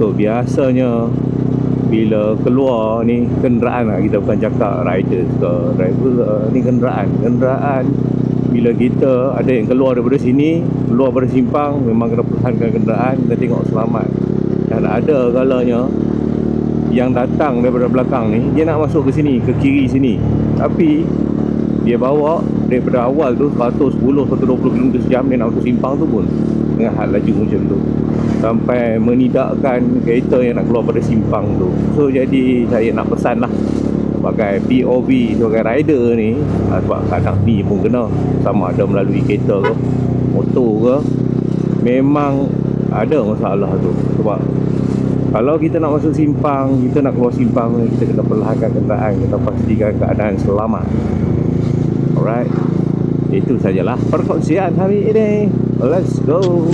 So biasanya bila keluar ni kenderaan lah, kita bukan cakap rider ke driver ke, ni kenderaan bila kita ada yang keluar daripada sini, keluar daripada simpang, memang kena pertahankan kenderaan, kita tengok selamat. Dan ada kalanya yang datang daripada belakang ni, dia nak masuk ke sini, ke kiri sini, tapi dia bawa daripada awal tu 110, 120 km sejam, dia nak masuk simpang tu pun dengan hal laju macam tu, sampai menidakkan kereta yang nak keluar pada simpang tu. So jadi saya nak pesan lah sebagai POV, sebagai rider ni, sebab kadang ni pun kena, sama ada melalui kereta ke motor ke, memang ada masalah tu. Sebab kalau kita nak masuk simpang, kita nak keluar simpang, kita kena perlahankan kenderaan, kita pastikan keadaan selamat. Alright, itu sajalah perkongsian hari ini. Let's go.